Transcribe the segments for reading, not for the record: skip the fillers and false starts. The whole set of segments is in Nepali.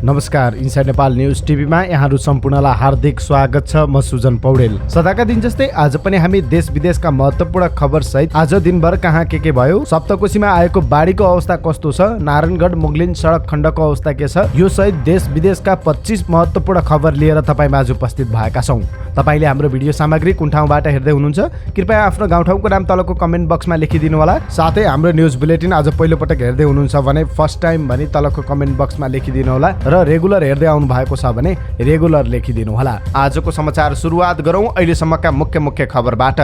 नमस्कार, इनसाइड नेपाल न्युज टिभीमा यहाँहरू सम्पूर्णलाई हार्दिक स्वागत छ। म सुजन पौडेल। सदाका दिन जस्तै आज पनि हामी देश विदेशका महत्त्वपूर्ण खबर सहित आज दिनभर कहाँ के भयो, सप्तकोशीमा आएको बाढीको अवस्था कस्तो छ, नारायणगढ मुगलिन सडक खण्डको अवस्था के छ, यो सहित देश विदेशका 25 महत्त्वपूर्ण खबर लिएर तपाईमाझ उपस्थित भएका छौँ। तपाईले हाम्रो भिडियो सामग्री कुन ठाउँबाट हेर्दै हुनुहुन्छ कृपया आफ्नो गाउँठाउँको नाम तलको कमेन्ट बक्समा लेखिदिनु होला। साथै हाम्रो न्युज बुलेटिन आज पहिलो पटक हेर्दै हुनुहुन्छ भने फर्स्ट टाइम भनी तलको कमेन्ट बक्समा लेखिदिनु होला र रेगुलर हेर्दै आउनु भएको छ भने रेगुलर लेखिदिनु होला। आजको समाचार सुरुवात गरौँ अहिलेसम्मका मुख्य खबरबाट।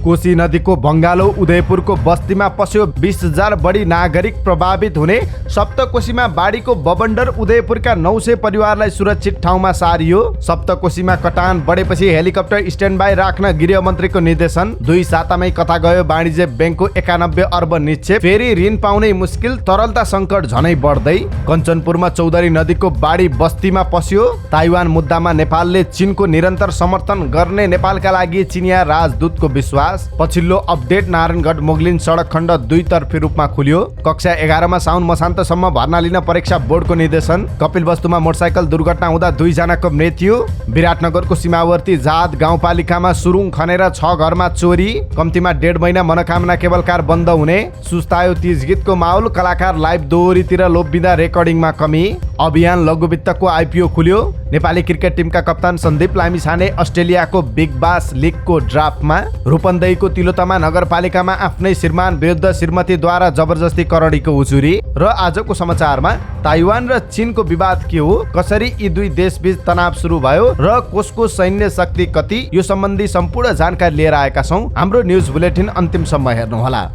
कोशी नदीको भङ्गालो उदयपुरको बस्तीमा पस्यो। 20,000 बढी नागरिक प्रभावित हुने। सप्तकोशीमा बाढीको बबन्डर। उदयपुरका 900 परिवारलाई सुरक्षित ठाउँमा सारियो। सप्तकोशीमा कटान बढेपछि हेलिकप्टर स्ट्यान्ड बाई राख्न गृह मन्त्रीको निर्देशन। 2 सातामै कथा गयो वाणिज्य ब्याङ्कको 91 अर्ब निक्षेप। फेरि ऋण पाउनै मुस्किल, तरलता सङ्कट झनै बढ्दै। कञ्चनपुरमा चौधरी नदीको बाढी बस्तीमा पस्यो। ताइवान मुद्दामा नेपालले चीनको निरन्तर समर्थन गर्ने नेपालका लागि चिनिया राजदूतको विश्वास। पछिल्लो अपडेट, नारायणगढ मुगलिन सडक खण्ड 2 तर्फी रूपमा खुल्यो। कक्षा 11 मा साउन मसान्तसम्म भर्ना लिन परीक्षा बोर्डको निर्देशन। कपिलवस्तुमा मोटरसाइकल दुर्घटना हुँदा 2 जनाको मृत्यु। विराटनगरको सीमावर्ती जात गाउँपालिकामा सुरुङ खनेर 6 घरमा चोरी। कम्तीमा 1.5 महिना मनोकामना केबल कार बन्द हुने। सुस्तायो तीज गीतको माहौल। कलाकार लाइभ दोहोरीतिर लोभिँदा रेकर्डिङमा कमी। अभियान लघुवित्तको आइपिओ खुल्यो। नेपाली क्रिकेट टिमका कप्तान सन्दीप लामिछाने अस्ट्रेलियाको बिग बास लिगको ड्राफ्टमा। रूपन्देहीको तिलोतमा नगरपालिकामा आफ्नै श्रीमान विरुद्ध श्रीमतीद्वारा जबरजस्ती करोडीको उजुरी। र आजको समाचारमा ताइवान र चीनको विवाद के हो, कसरी यी दुई देशबीच तनाव सुरु भयो र कसको सैन्य शक्ति कति, यो सम्बन्धी सम्पूर्ण जानकारी लिएर आएका छौँ। हाम्रो न्युज बुलेटिन अन्तिमसम्म हेर्नुहोला।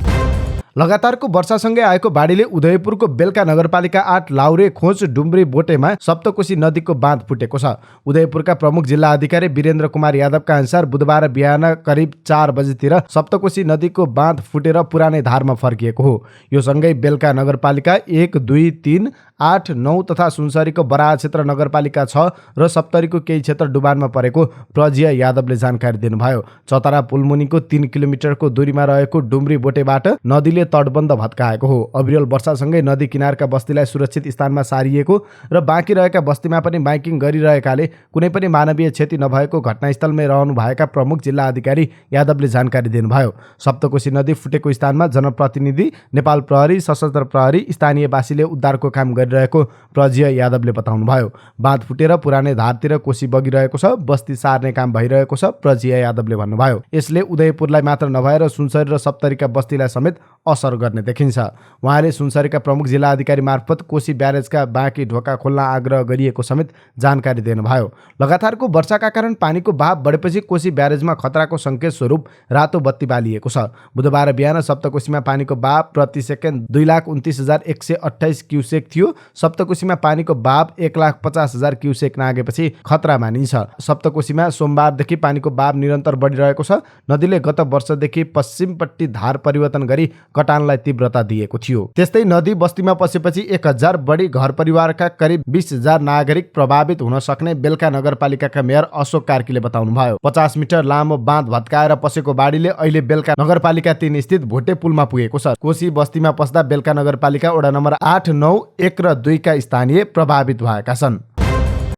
लगातारको वर्षासँगै आएको बाढीले उदयपुरको बेलका नगरपालिका 8 लाउरे खोज डुम्री बोटेमा सप्तकोशी नदीको बाँध फुटेको छ। उदयपुरका प्रमुख जिल्ला अधिकारी वीरेन्द्र कुमार यादवका अनुसार बुधबार बिहान करिब 4 बजेतिर सप्तकोशी नदीको बाँध फुटेर पुरानै धारमा फर्किएको हो। यो सँगै बेलका नगरपालिका 1, 2, 3, 8, 9 तथा सुनसरीको बराह क्षेत्र नगरपालिका 6 र सप्तरीको केही क्षेत्र डुबानमा परेको प्रजिया यादवले जानकारी दिनुभयो। चतरा पुलमुनिको 3 किलोमिटरको दूरीमा रहेको डुम्री बोटेबाट नदीले तटबन्ध भत्काएको हो। अविरल वर्षासँगै नदी किनारका बस्तीलाई सुरक्षित स्थानमा सारिएको र बाँकी रहेका बस्तीमा पनि बाइकिङ गरिरहेकाले कुनै पनि मानवीय क्षति नभएको घटनास्थलमै रहनुभएका प्रमुख जिल्ला अधिकारी यादवले जानकारी दिनुभयो। सप्तकोशी नदी फुटेको स्थानमा जनप्रतिनिधि, नेपाल प्रहरी, सशस्त्र प्रहरी, स्थानीयवासीले उद्धारको काम गरिरहेको प्रजिया यादवले बताउनुभयो। बाँध फुटेर पुरानै धारतिर कोशी बगिरहेको छ, बस्ती सार्ने काम भइरहेको छ, प्रजिया यादवले भन्नुभयो। यसले उदयपुरलाई मात्र नभएर सुनसरी र सप्तरीका बस्तीलाई समेत असर गर्ने देखिन्छ। उहाँले सुनसरीका प्रमुख जिल्ला अधिकारी मार्फत कोशी ब्यारेजका बाँकी ढोका खोल्न आग्रह गरिएको समेत जानकारी दिनुभयो। लगातारको वर्षाका कारण पानीको बहाव बढेपछि कोशी ब्यारेजमा खतराको सङ्केत स्वरूप रातो बत्ती बालिएको छ। बुधबार बिहान सप्तकोशीमा पानीको बहाव प्रति सेकेन्ड 2,29,128 क्युसेक थियो। सप्तकोशीमा पानीको बहाव 1,50,000 क्युसेक नागेपछि खतरा मानिन्छ। सप्तकोशीमा सोमबारदेखि पानीको बहाव निरन्तर बढिरहेको छ। नदीले गत वर्षदेखि पश्चिमपट्टि धार परिवर्तन गरी कटानलाई तीव्रता दिएको थियो। त्यस्तै नदी बस्तीमा पसेपछि 1,000 बढी घर परिवारका करिब 20,000 नागरिक प्रभावित हुन सक्ने बेलका नगरपालिकाका मेयर अशोक कार्कीले बताउनुभयो। 50 मिटर लामो बाँध भत्काएर पसेको बाढीले अहिले बेलका नगरपालिका 3 स्थित भोटे पुलमा पुगेको छ। कोशी बस्तीमा पस्दा बेलका नगरपालिका वडा नम्बर 8, 9, 1 र 2 का स्थानीय प्रभावित भएका छन्।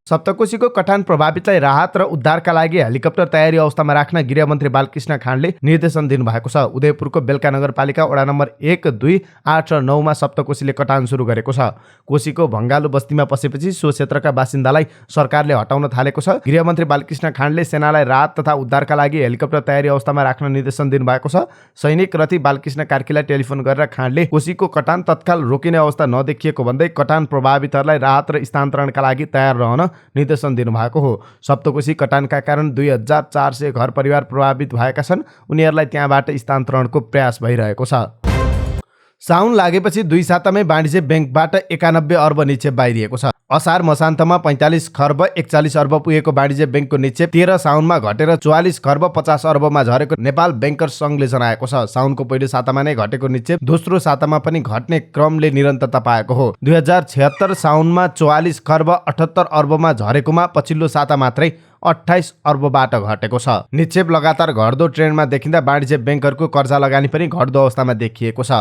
सप्तकोशीको कटान प्रभावितलाई राहत र उद्धारका लागि हेलिकप्टर तयारी अवस्थामा राख्न गृहमन्त्री बालकृष्ण खाँडले निर्देशन दिनुभएको छ। उदयपुरको बेलका नगरपालिका वडा नम्बर 1, 2, 8 र 9 मा सप्तकोशीले कटान सुरु गरेको छ। कोशीको भङ्गालो बस्तीमा पसेपछि सो क्षेत्रका बासिन्दालाई सरकारले हटाउन थालेको छ। गृहमन्त्री बालकृष्ण खाँडले सेनालाई राहत तथा उद्धारका लागि हेलिकप्टर तयारी अवस्थामा राख्न निर्देशन दिनुभएको छ। सैनिक रथी बालकृष्ण कार्कीलाई टेलिफोन गरेर खाँडले कोशीको कटान तत्काल रोकिने अवस्था नदेखिएको भन्दै कटान प्रभावितहरूलाई राहत र स्थानान्तरणका लागि तयार रहन निर्देशन दिनुभएको हो। सप्तकोशी कटानका कारण 2,400 घर परिवार प्रभावित भएका छन्। उनीहरूलाई त्यहाँबाट स्थानान्तरणको प्रयास भइरहेको छ। साउन लागेपछि 2 सातामै वाणिज्य ब्याङ्कबाट 91 अर्ब निक्षेप बाहिरिएको छ। असार मसान्तमा 45 खर्ब 41 अर्ब पुगेको वाणिज्य ब्याङ्कको निक्षेप 13 साउनमा घटेर 44 खर्ब 50 अर्बमा झरेको नेपाल ब्याङ्कर्स सङ्घले जनाएको छ। साउनको पहिलो सातामा नै घटेको निक्षेप दोस्रो सातामा पनि घट्ने क्रमले निरन्तरता पाएको हो। 2076 साउनमा 44 खर्ब 78 अर्बमा झरेकोमा पछिल्लो साता मात्रै 28 अर्बबाट घटेको छ। निक्षेप लगातार घट्दो ट्रेन्डमा देखिँदा वाणिज्य ब्याङ्कहरूको कर्जा लगानी पनि घट्दो अवस्थामा देखिएको छ।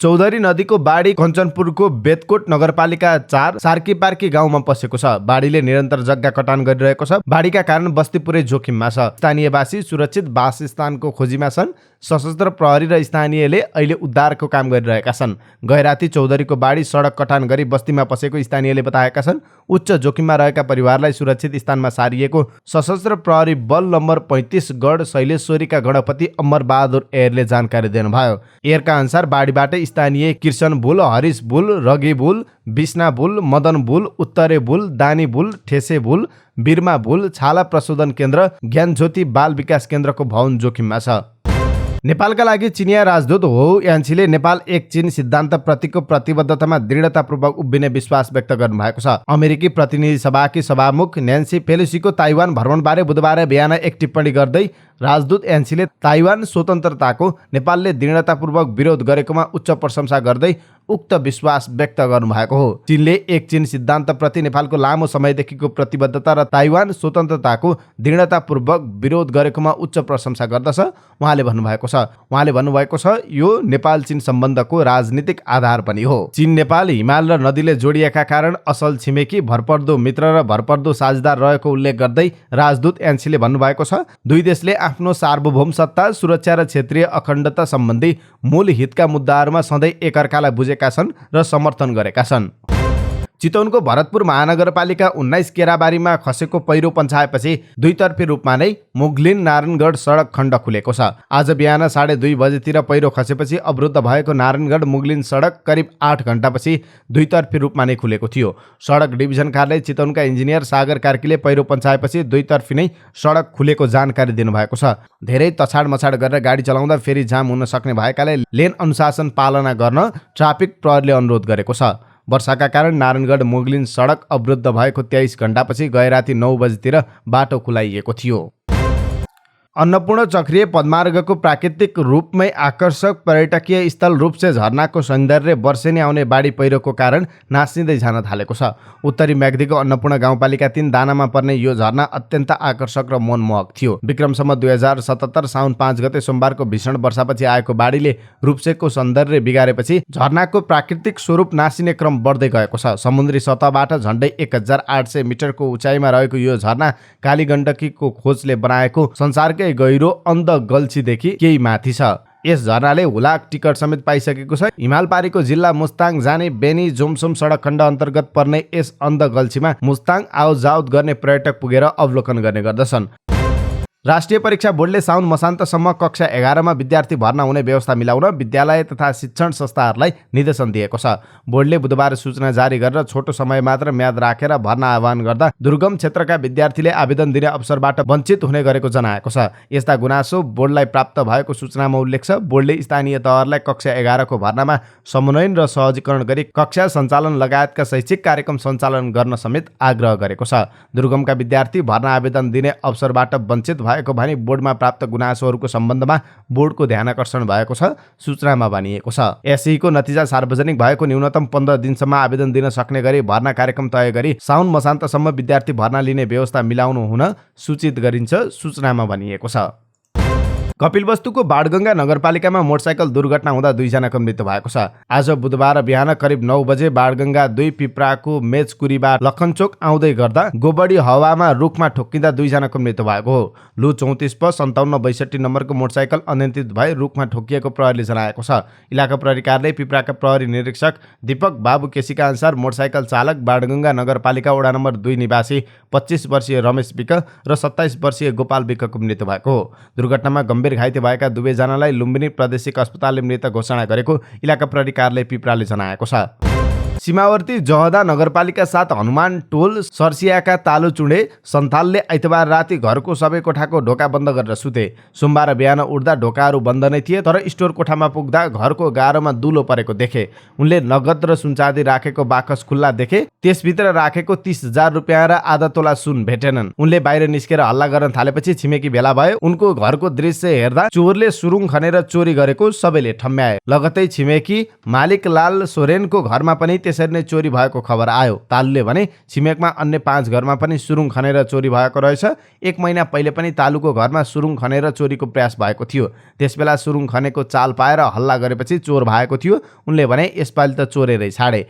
चौधरी नदीको बाढी कञ्चनपुरको बेतकोट नगरपालिका 4 सार्कीपार्की गाउँमा पसेको छ। बाढीले निरन्तर जग्गा कटान गरिरहेको छ। बाढीका कारण बस्ती पुरै जोखिममा छ। स्थानीयवासी सुरक्षित वासस्थानको खोजीमा छन्। सशस्त्र प्रहरी र स्थानीयले अहिले उद्धारको काम गरिरहेका छन्। गैराती चौधरीको बाढी सडक कटान गरी बस्तीमा पसेको स्थानीयले बताएका छन्। उच्च जोखिममा रहेका परिवारलाई सुरक्षित स्थानमा सारिएको सशस्त्र प्रहरी बल नम्बर 35 गढ शैलेश्वरीका गणपति अमर बहादुर एयरले जानकारी दिनुभयो। एयरका अनुसार बाढीबाट स्थानीय कृष्ण बुल, हरिश बुल, रगी बुल, विष्णा बुल, मदन बुल, उत्तरे बुल, दानी बुल, ठेसे बुल, बिरमा बुल, छाला प्रशोधन केन्द्र, ज्ञानज्योति बाल विकास केन्द्रको भवन जोखिममा छ। नेपालका लागि चिनिया राजदूत हो यान्सीले नेपाल एक चीन सिद्धान्त प्रतिको प्रतिबद्धतामा दृढतापूर्वक उभिने विश्वास व्यक्त गर्नुभएको छ। अमेरिकी प्रतिनिधि सभाकी सभामुख न्यान्सी पेलोसीको ताइवान भ्रमणबारे बुधबार बिहान एक टिप्पणी गर्दै राजदूत यान्सीले ताइवान स्वतन्त्रताको नेपालले दृढतापूर्वक विरोध गरेकोमा उच्च प्रशंसा गर्दै उक्त विश्वास व्यक्त गर्नुभएको हो। चीनले एक चीन सिद्धान्तप्रति नेपालको लामो समयदेखिको प्रतिबद्धता र ताइवान स्वतन्त्रताको दृढतापूर्वक विरोध गरेकोमा उच्च प्रशंसा गर्दछ उहाँले भन्नुभएको छ यो नेपाल चीन सम्बन्धको राजनीतिक आधार पनि हो। चीन नेपाल हिमाल र नदीले जोडिएका कारण असल छिमेकी, भरपर्दो मित्र र भरपर्दो साझेदार रहेको उल्लेख गर्दै राजदूत यान्सीले भन्नुभएको छ दुई देशले आफ्नो सार्वभौम सत्ता, सुरक्षा र क्षेत्रीय अखण्डता सम्बन्धी मूल हितका मुद्दाहरूमा सधैँ एकअर्कालाई बुझेका छन् र समर्थन गरेका छन्। चितवनको भरतपुर महानगरपालिका 19 केराबारीमा खसेको पहिरो पन्छाएपछि दुईतर्फी रूपमा नै मुगलिन नारायणगढ सडक खण्ड खुलेको छ। आज बिहान 2:30 बजेतिर पहिरो खसेपछि अवरुद्ध भएको नारायणगढ मुगलिन सडक करिब 8 घण्टापछि दुईतर्फी रूपमा नै खुलेको थियो। सडक डिभिजन कार्यालय चितवनका इन्जिनियर सागर कार्कीले पहिरो पन्छाएपछि दुईतर्फी नै सडक खुलेको जानकारी दिनुभएको छ। धेरै तछाड मछाड गरेर गाडी चलाउँदा फेरि जाम हुन सक्ने भएकाले लेन अनुशासन पालना गर्न ट्राफिक प्रहरीले अनुरोध गरेको छ। वर्षाका कारण नारायणगढ मुगलिन सडक अवरुद्ध भएको 23 घण्टापछि गैराती 9 बजेतिर बाटो खुलाइएको थियो। अन्नपूर्ण चक्रीय पदमार्गको प्राकृतिक रूपमै आकर्षक पर्यटकीय स्थल रूपसे झरनाको सौन्दर्य वर्षेनी आउने बाढी पहिरोको कारण नासिँदै जान थालेको छ। उत्तरी म्याग्दीको अन्नपूर्ण गाउँपालिका 3 दानामा पर्ने यो झरना अत्यन्त आकर्षक र मनमोहक थियो। विक्रमसम्म 2077 साउन 5 गते सोमबारको भीषण वर्षापछि आएको बाढीले रूपसेको सौन्दर्य बिगारेपछि झरनाको प्राकृतिक स्वरूप नासिने क्रम बढ्दै गएको छ। समुद्री सतहबाट झन्डै 1800 मिटरको उचाइमा रहेको यो झरना कालीगण्डकीको खोजले बनाएको संसारकै गहिरो अन्ध गल्छीदेखि केही माथि छ। यस झरनाले हुलाक टिकट समेत पाइसकेको छ। हिमालपारीको जिल्ला मुस्ताङ जाने बेनी जोमसोम सडक खण्ड अन्तर्गत पर्ने यस अन्ध गल्छीमा मुस्ताङ आवजावत गर्ने पर्यटक पुगेर अवलोकन गर्ने गर्दछन्। राष्ट्रिय परीक्षा बोर्डले साउन मसान्तसम्म कक्षा 11 मा विद्यार्थी भर्ना हुने व्यवस्था मिलाउन विद्यालय तथा शिक्षण संस्थाहरूलाई निर्देशन दिएको छ। बोर्डले बुधबार सूचना जारी गरेर छोटो समय मात्र म्याद राखेर भर्ना आह्वान गर्दा दुर्गम क्षेत्रका विद्यार्थीले आवेदन दिने अवसरबाट वञ्चित हुने गरेको जनाएको छ। यस्ता गुनासो बोर्डलाई प्राप्त भएको सूचनामा उल्लेख छ। बोर्डले स्थानीय तहहरूलाई कक्षा 11 को भर्नामा समन्वयन र सहजीकरण गरी कक्षा सञ्चालन लगायतका शैक्षिक कार्यक्रम सञ्चालन गर्न समेत आग्रह गरेको छ। दुर्गमका विद्यार्थी भर्ना आवेदन दिने अवसरबाट वञ्चित भएको भनी बोर्डमा प्राप्त गुनासोहरूको सम्बन्धमा बोर्डको ध्यानकर्षण भएको छ। सूचनामा भनिएको छ एसईको नतिजा सार्वजनिक भएको न्यूनतम 15 दिनसम्म आवेदन दिन सक्ने गरी भर्ना कार्यक्रम तय गरी साउन मसान्तसम्म विद्यार्थी भर्ना लिने व्यवस्था मिलाउनु हुन सूचित गरिन्छ। सूचनामा भनिएको छ। कपिलवस्तुको बाणगंगा नगरपालिकामा मोटरसाइकल दुर्घटना हुँदा 2 जनाको मृत्यु भएको छ। आज बुधबार बिहान करिब 9 बजे बाणगंगा 2 पिप्राको मेचकुरीबाट लखनचोक आउँदै गर्दा गोबडी हवामा रुखमा ठोक्किँदा 2 जनाको मृत्यु भएको हो। लु 34 प 5762 नम्बरको मोटरसाइकल अनियन्त्रित भई रुखमा ठोकिएको प्रहरीले जनाएको छ। इलाका प्रहरी कार्यालय पिप्राका प्रहरी निरीक्षक दीपक बाबु केसीका अनुसार मोटरसाइकल चालक बाणगंगा नगरपालिका वडा नम्बर 2 निवासी 25 वर्षीय रमेश विक र 27 वर्षीय गोपाल विकको मृत्यु भएको हो। दुर्घटनामा गम्भीर घाइते भएका दुवैजनालाई लुम्बिनी प्रादेशिक अस्पतालले मृत घोषणा गरेको इलाका प्रहरी कार्यालय पिप्राले जनाएको छ। सीमावर्ती जहदा नगरपालिका 7 हनुमान टोल सर्सियाका तालु चुडे सन्थालले आइतबार राति घरको सबै कोठाको ढोका बन्द गरेर सुते। सोमबार बिहान उठ्दा ढोकाहरू बन्द नै थिए, तर स्टोर कोठामा पुग्दा घरको गारोमा दुलो परेको देखे। उनले नगद र सुनचाँदी राखेको बाकस खुल्ला देखे। त्यसभित्र राखेको 30,000 रुपियाँ र आधा तोला सुन भेटेनन्। उनले बाहिर निस्केर हल्ला गर्न थालेपछि छिमेकी भेला भए। उनको घरको दृश्य हेर्दा चोरले सुरुङ खनेर चोरी गरेको सबैले ठम्म्याए। लगतै छिमेकी मालिक लाल सोरेनको घरमा पनि त्यसरी नै चोरी भएको खबर आयो। तालुले भने छिमेकमा अन्य 5 घरमा पनि सुरुङ खनेर चोरी भएको रहेछ। 1 महिना पहिले पनि तालुको घरमा सुरुङ खनेर चोरीको प्रयास भएको थियो। त्यसबेला सुरुङ खनेको चाल पाएर हल्ला गरेपछि चोर भएको थियो। उनले भने यसपालि त चोरेरै छाडे।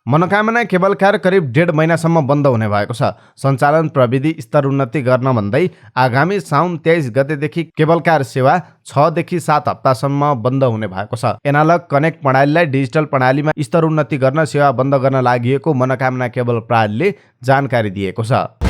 मनोकामना केबल कार करिब 1.5 महिनासम्म बन्द हुने भएको छ। सञ्चालन प्रविधि स्तर उन्नति गर्न भन्दै आगामी साउन 23 गतेदेखि केबल कार सेवा 6 देखि 7 हप्तासम्म बन्द हुने भएको छ। एनालग कनेक्ट प्रणालीलाई डिजिटल प्रणालीमा स्तर उन्नति गर्न सेवा बन्द गर्न लागि मनोकामना केबल प्रणालीले जानकारी दिएको छ।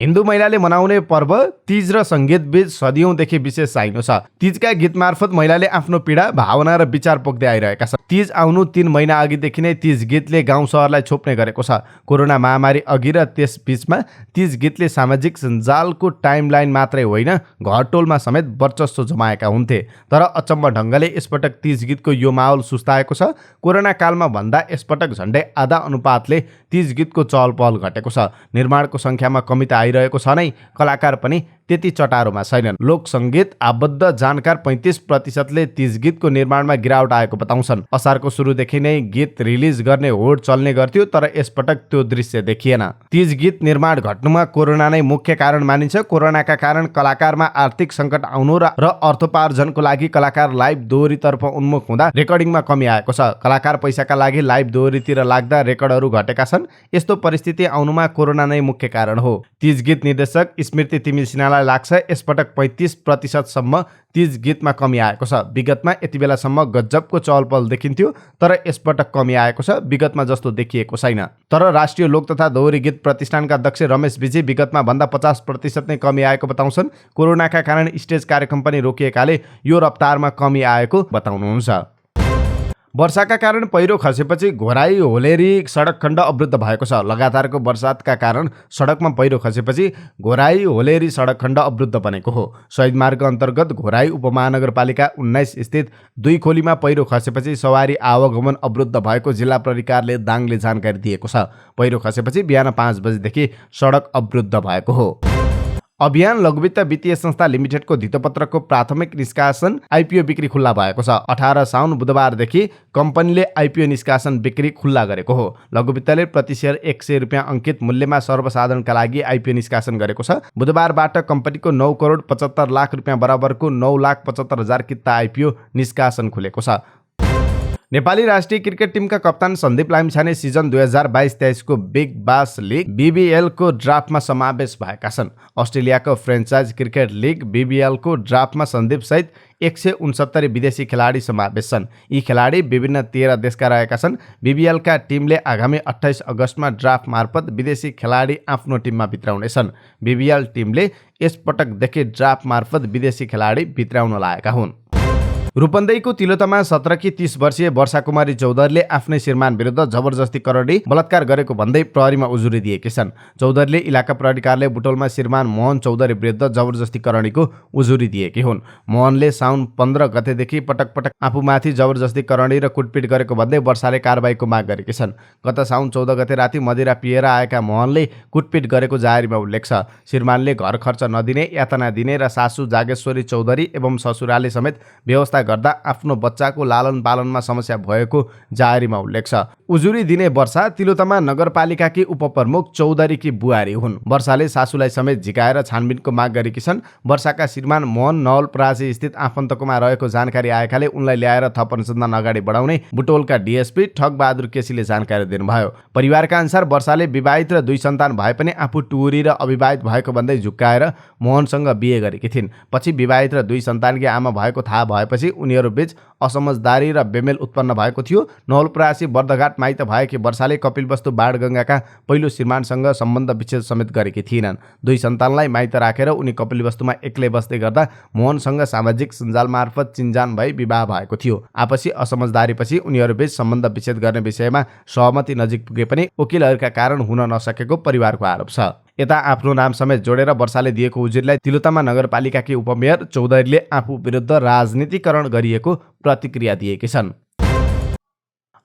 हिन्दू महिलाले मनाउने पर्व तीज र सङ्गीत बीच सदियौंदेखि विशेष चाहिनु छ। तीजका गीत मार्फत महिलाले आफ्नो पीडा, भावना र विचार पोख्दै आइरहेका छन्। तीज आउनु 3 महिना अघिदेखि नै तीज गीतले गाउँ सहरलाई छोप्ने गरेको छ। कोरोना महामारी अघि र त्यस बीचमा तीज गीतले सामाजिक सञ्जालको टाइमलाइन मात्रै होइन घरटोलमा समेत वर्चस्व जमाएका हुन्थे। तर अचम्म ढङ्गले यसपटक तीज गीतको यो माहौल सुस्ताएको छ। कोरोना कालमा भन्दा यसपटक झन्डै आधा अनुपातले तीज गीतको चहल पहल घटेको छ। निर्माणको सङ्ख्यामा कमी त आइरहेको छ नै, कलाकार पनि त्यति चटारोमा छैनन्। लोक सङ्गीत आबद्ध जानकार 35%ले तीज गीतको निर्माणमा गिरावट आएको बताउँछन्। असारको सुरुदेखि नै गीत रिलिज गर्ने होड चल्ने गर्थ्यो, तर यसपटक त्यो दृश्य देखिएन। तीज गीत निर्माण घट्नुमा कोरोना नै मुख्य कारण मानिन्छ। कोरोनाका कारण कलाकारमा आर्थिक सङ्कट आउनु र अर्थोपार्जनको लागि कलाकार लाइभ दोहोरीतर्फ उन्मुख हुँदा रेकर्डिङमा कमी आएको छ। कलाकार पैसाका लागि लाइभ दोहोरीतिर लाग्दा रेकर्डहरू घटेका छन्। यस्तो परिस्थिति आउनुमा कोरोना नै मुख्य कारण हो। तीज गीत निर्देशक स्मृति तिमी सिन्हालाई लाग्छ यसपटक 35% तीज गीतमा कमी आएको छ। विगतमा यति बेलासम्म गजबको चहल पहल देखिन्थ्यो, तर यसपटक कमी आएको छ। विगतमा जस्तो देखिएको छैन। तर राष्ट्रिय लोक तथा दोहोरी गीत प्रतिष्ठानका अध्यक्ष रमेश विजी विगतमा भन्दा 50% नै कमी आएको बताउँछन्। कोरोनाका कारण स्टेज कार्यक्रम पनि रोकिएकाले यो रफ्तारमा कमी आएको बताउनुहुन्छ। वर्षाका कारण पहिरो खसेपछि घोराई होलेरी सडक खण्ड अवरुद्ध भएको छ। लगातारको वर्षातका कारण सडकमा पहिरो खसेपछि घोराई होलेरी सडक खण्ड अवरुद्ध बनेको हो। शहीद मार्ग अन्तर्गत घोराई उपमहानगरपालिका 19 स्थित 2 खोलीमा पहिरो खसेपछि सवारी आवागमन अवरुद्ध भएको जिल्ला प्रहरीकारले दाङले जानकारी दिएको छ। पहिरो खसेपछि बिहान 5 बजेदेखि सडक अवरुद्ध भएको हो। अभियान लघुवित्त वित्तीय संस्था लिमिटेडको धितोपत्रको प्राथमिक निष्कासन आइपिओ बिक्री खुल्ला भएको छ। 18 साउन बुधबारदेखि कम्पनीले आइपिओ निष्कासन बिक्री खुल्ला गरेको हो। लघुवित्तले प्रति शेयर 100 रुपियाँ अङ्कित मूल्यमा सर्वसाधारणका लागि आइपिओ निष्कासन गरेको छ। बुधबारबाट कम्पनीको 9 करोड 75 लाख रुपियाँ बराबरको 9,75,000 किता आइपिओ निष्कासन खुलेको छ। नेपाली राष्ट्रिय क्रिकेट टिमका कप्तान सन्दीप लामिछाने सिजन 2022-23 को बिग बास लिग BBL को ड्राफ्टमा समावेश भएका छन्। अस्ट्रेलियाको फ्रेन्चाइज क्रिकेट लिग BBL को ड्राफ्टमा सन्दीप सहित 169 विदेशी खेलाडी समावेश छन्। यी खेलाडी विभिन्न 13 देशका रहेका छन्। BBL का टिमले आगामी 28 अगस्तमा ड्राफ्ट मार्फत विदेशी खेलाडी आफ्नो टिममा भित्राउनेछन्। BBL टिमले यसपटकदेखि ड्राफ्ट मार्फत विदेशी खेलाडी भित्राउन लागेका हुन्। रूपन्देहीको तिलोत्तमा 17 कि 30 वर्षीय वर्षा कुमारी चौधरीले आफ्नै श्रीमान विरुद्ध जबरजस्ती करडी बलात्कार गरेको भन्दै प्रहरीमा उजुरी दिएकी छन्। चौधरीले इलाका प्रहरी कार्यालय बुटोलमा श्रीमान मोहन चौधरी विरुद्ध जबरजस्ती करणीको उजुरी दिएकी हुन्। मोहनले साउन 15 गतेदेखि पटक पटक आफूमाथि जबरजस्ती करणी र कुटपिट गरेको भन्दै वर्षाले कारबाहीको माग गरेकी छन्। गत साउन 14 गते राति मदिरा पिएर आएका मोहनले कुटपिट गरेको जाहेरीमा उल्लेख छ। श्रीमानले घर खर्च नदिने, यातना दिने र सासू जागेश्वरी चौधरी एवं ससुराले समेत व्यवस्था गर्दा आफ्नो बच्चाको लालन पालनमा समस्या भएको जाहेरीमा उल्लेख छ। उजुरी दिने वर्षा तिलोत्तमा नगरपालिकाकी उपप्रमुख चौधरीकी बुहारी हुन्। वर्षाले सासूलाई समेत झिकाएर छानबिनको माग गरेकी छन्। वर्षाका श्रीमान मोहन नवलपरासी स्थित आफन्तकोमा रहेको जानकारी आएकाले उनलाई ल्याएर थप अनुसन्धान अगाडि बढाउने बुटोलका डीएसपी ठगबहादुर केसीले जानकारी दिनुभयो। परिवारका अनुसार वर्षाले विवाहित र 2 सन्तान भए पनि आफू टुरी र अविवाहित भएको भन्दै झुक्काएर मोहनसँग बिहे गरेकी थिइन्। पछि विवाहित र 2 सन्तानकी आमा भएको थाहा भएपछि उनीहरू बीच असमझदारी र बेमेल उत्पन्न भएको थियो। नवलपरासी बर्दघाट माइत भएकी वर्षाले कपिलवस्तु बाणगङ्गाका पहिलो श्रीमानसँग सम्बन्ध विच्छेद समेत गरेकी थिइनन्। 2 सन्तानलाई माइत राखेर उनी कपिलवस्तुमा एक्लै बस्दै गर्दा मोहनसँग सामाजिक सञ्जाल मार्फत चिन्जान भई विवाह भएको थियो। आपसी असमझदारीपछि उनीहरूबीच सम्बन्ध विच्छेद गर्ने विषयमा सहमति नजिक पुगे पनि वकिलहरूका कारण हुन नसकेको परिवारको आरोप छ। यता आफ्नो नाम समेत जोडेर वर्षाले दिएको उजुरीलाई तिलोत्तमा नगरपालिकाकी उपमेयर चौधरीले आफू विरुद्ध राजनीतिकरण गरिएको प्रतिक्रिया दिएकी छन्।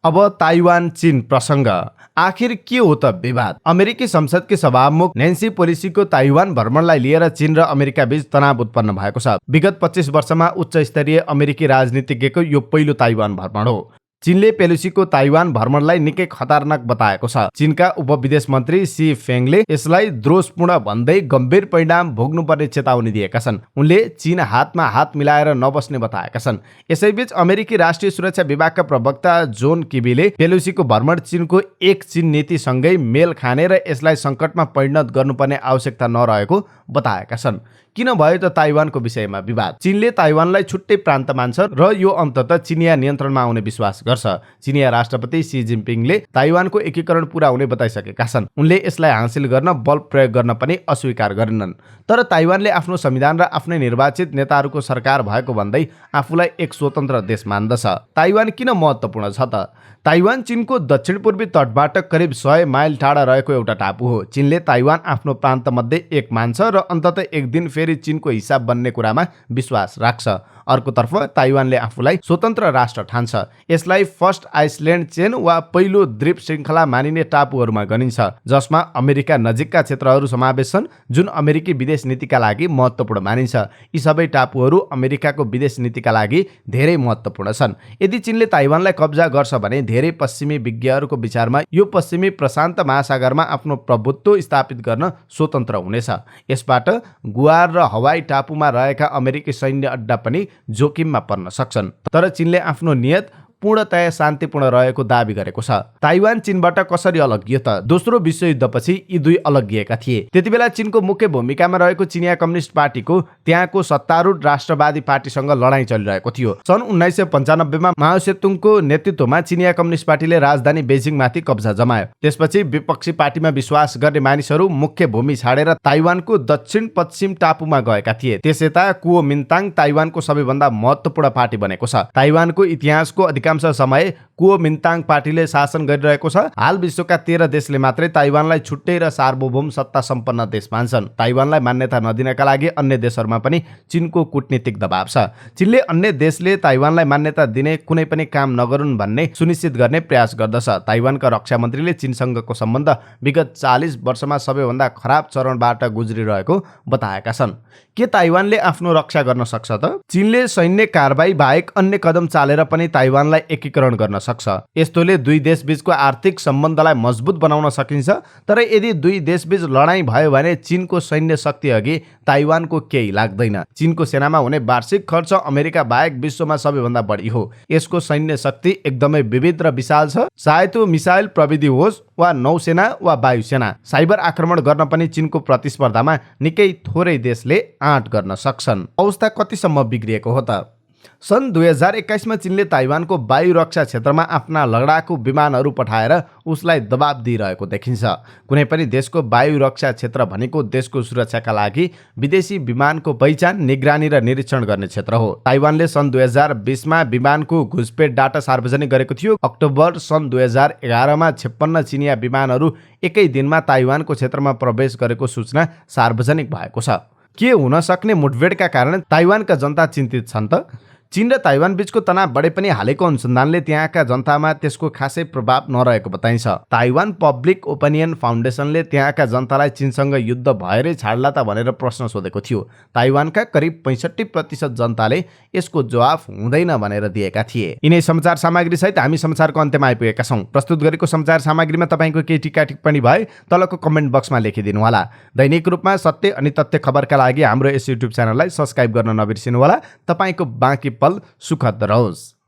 अब ताइवान चीन प्रसङ्ग। आखिर के हो त विवाद? अमेरिकी संसदकी सभामुख नेन्सी पेलोसीको ताइवान भ्रमणलाई लिएर चीन र अमेरिका बीच तनाव उत्पन्न भएको छ। विगत 25 वर्षमा उच्च स्तरीय अमेरिकी राजनीतिज्ञको यो पहिलो ताइवान भ्रमण हो। चीनले पेलोसीको ताइवान भ्रमणलाई निकै खतरनाक बताएको छ। चीनका उपविदेश मन्त्री सी फेङले यसलाई द्रोषपूर्ण भन्दै गम्भीर परिणाम भोग्नुपर्ने चेतावनी दिएका छन्। उनले चीन हातमा हात मिलाएर नबस्ने बताएका छन्। यसैबीच अमेरिकी राष्ट्रिय सुरक्षा विभागका प्रवक्ता जोन किबीले पेलोसीको भ्रमण चीनको एक चीन नीतिसँगै मेल खाने र यसलाई सङ्कटमा परिणत गर्नुपर्ने आवश्यकता नरहेको बताएका छन्। किन भयो त ताइवानको विषयमा विवाद? चीनले ताइवानलाई छुट्टै प्रान्त मान्छ र यो अन्ततः चिनिया नियन्त्रणमा आउने विश्वास गर्छ। चिनिया राष्ट्रपति सी जिनपिङले ताइवानको एकीकरण पूरा हुने बताइसकेका छन्। उनले यसलाई हासिल गर्न बल प्रयोग गर्न पनि अस्वीकार गरेनन्। तर ताइवानले आफ्नो संविधान र आफ्नै निर्वाचित नेताहरूको सरकार भएको भन्दै आफूलाई एक स्वतन्त्र देश मान्दछ। ताइवान किन महत्त्वपूर्ण छ त? ताइवान चीनको दक्षिण पूर्वी तटबाट करिब 100 माइल टाढा रहेको एउटा टापु हो। चीनले ताइवान आफ्नो प्रान्तमध्ये एक मान्छ र अन्ततः एक दिन फेरि चीनको हिसाब बन्ने कुरामा विश्वास राख्छ। अर्कोतर्फ ताइवानले आफूलाई स्वतन्त्र राष्ट्र ठान्छ। यसलाई फर्स्ट आइसल्यान्ड चेन वा पहिलो द्वीप श्रृङ्खला मानिने टापुहरूमा गनिन्छ, जसमा अमेरिका नजिकका क्षेत्रहरू समावेश छन्, जुन अमेरिकी विदेश नीतिका लागि महत्त्वपूर्ण मानिन्छ। यी सबै टापुहरू अमेरिकाको विदेश नीतिका लागि धेरै महत्त्वपूर्ण छन्। यदि चीनले ताइवानलाई कब्जा गर्छ भने धेरै पश्चिमी विज्ञहरूको विचारमा यो पश्चिमी प्रशान्त महासागरमा आफ्नो प्रभुत्व स्थापित गर्न स्वतन्त्र हुनेछ। यसबाट गुआर र हवाई टापुमा रहेका अमेरिकी सैन्य अड्डा पनि जोखिममा पर्न सक्छन्। तर चीनले आफ्नो नियत पूर्णतया शान्तिपूर्ण रहेको दावी गरेको छ। ताइवान चीनबाट कसरी अलगियो त? दोस्रो विश्वयुद्धपछि यी दुई अलगिएका थिए। त्यतिबेला चीनको मुख्य भूमिकामा रहेको चिनिया कम्युनिस्ट पार्टीको त्यहाँको सत्तारूढ राष्ट्रवादी पार्टीसँग लडाईँ चलिरहेको थियो। सन् 1995 मा माओ सेतुङको नेतृत्वमा चिनिया कम्युनिस्ट पार्टीले राजधानी बेजिङमाथि कब्जा जमायो। त्यसपछि विपक्षी पार्टीमा विश्वास गर्ने मानिसहरू मुख्य भूमि छाडेर ताइवानको दक्षिण पश्चिम टापुमा गएका थिए। त्यसयता कुओमिन्ताङ ताइवानको सबैभन्दा महत्त्वपूर्ण पार्टी बनेको छ। ताइवानको इतिहासको अधिकांश समय कुओमिन्ताङ पार्टीले शासन गरिरहेको छ। हाल विश्वका 13 देशले मात्रै ताइवानलाई छुट्टै र सार्वभौम सत्ता सम्पन्न देश मान्छन्। ताइवानलाई मान्यता नदिनका लागि अन्य देशहरूमा पनि चीनको कूटनीतिक दबाव छ। चीनले अन्य देशले ताइवानलाई मान्यता दिने कुनै पनि काम नगरून् भन्ने सुनिश्चित गर्ने प्रयास गर्दछ। ताइवानका रक्षा मन्त्रीले चीनसँगको सम्बन्ध विगत 40 वर्षमा सबैभन्दा खराब चरणबाट गुज्रिरहेको बताएका छन्। के ताइवानले आफ्नो रक्षा गर्न सक्छ त? चीनले सैन्य कारबाही बाहेक अन्य कदम चालेर पनि ताइवानलाई एकीकरण गर्न सक्छ। यस्तोले दुई देशबीचको आर्थिक सम्बन्धलाई मजबुत बनाउन सकिन्छ। तर यदि दुई देशबीच लडाईँ भयो भने चीनको सैन्य शक्ति अघि ताइवानको केही लाग्दैन। चीनको सेनामा हुने वार्षिक खर्च अमेरिका बाहेक विश्वमा सबैभन्दा बढी हो। यसको सैन्य शक्ति एकदमै विविध र विशाल छ। चाहे त्यो मिसाइल प्रविधि होस् वा नौसेना वा वायुसेना, साइबर आक्रमण गर्न पनि चीनको प्रतिस्पर्धामा निकै थोरै देशले आँट गर्न सक्छन्। अवस्था कतिसम्म बिग्रिएको हो त? सन् 2021 मा चीनले ताइवानको वायु रक्षा क्षेत्रमा आफ्ना लडाकु विमानहरू पठाएर उसलाई दबाब दिइरहेको देखिन्छ। कुनै पनि देशको वायु रक्षा क्षेत्र भनेको देशको सुरक्षाका लागि विदेशी विमानको पहिचान, निगरानी र निरीक्षण गर्ने क्षेत्र हो। ताइवानले सन् 2020 मा विमानको घुसपेट डाटा सार्वजनिक गरेको थियो। अक्टोबर सन् 2011 मा 56 चिनिया विमानहरू एकै दिनमा ताइवानको क्षेत्रमा प्रवेश गरेको सूचना सार्वजनिक भएको छ। के हुन सक्ने मुठभेडका कारण ताइवानका जनता चिन्तित छन् त? चीन र ताइवान बीचको तनाव बढे पनि हालैको अनुसन्धानले त्यहाँका जनतामा त्यसको खासै प्रभाव नरहेको बताइन्छ। ताइवान पब्लिक ओपिनियन फाउन्डेसनले त्यहाँका जनतालाई चीनसँग युद्ध भएरै छाड्ला त भनेर प्रश्न सोधेको थियो। ताइवानका करिब 65% जनताले यसको जवाफ हुँदैन भनेर दिएका थिए। यिनै समाचार सामग्री सहित हामी समाचारको अन्त्यमा आइपुगेका छौँ। प्रस्तुत गरेको समाचार सामग्रीमा तपाईँको केही टिक्का टिप्पणी भए तलको कमेन्ट बक्समा लेखिदिनु होला। दैनिक रूपमा सत्य अनि तथ्य खबरका लागि हाम्रो यस युट्युब च्यानललाई सब्स्क्राइब गर्न नबिर्सिनु होला। तपाईँको बाँकी पल सुखद रहोस्।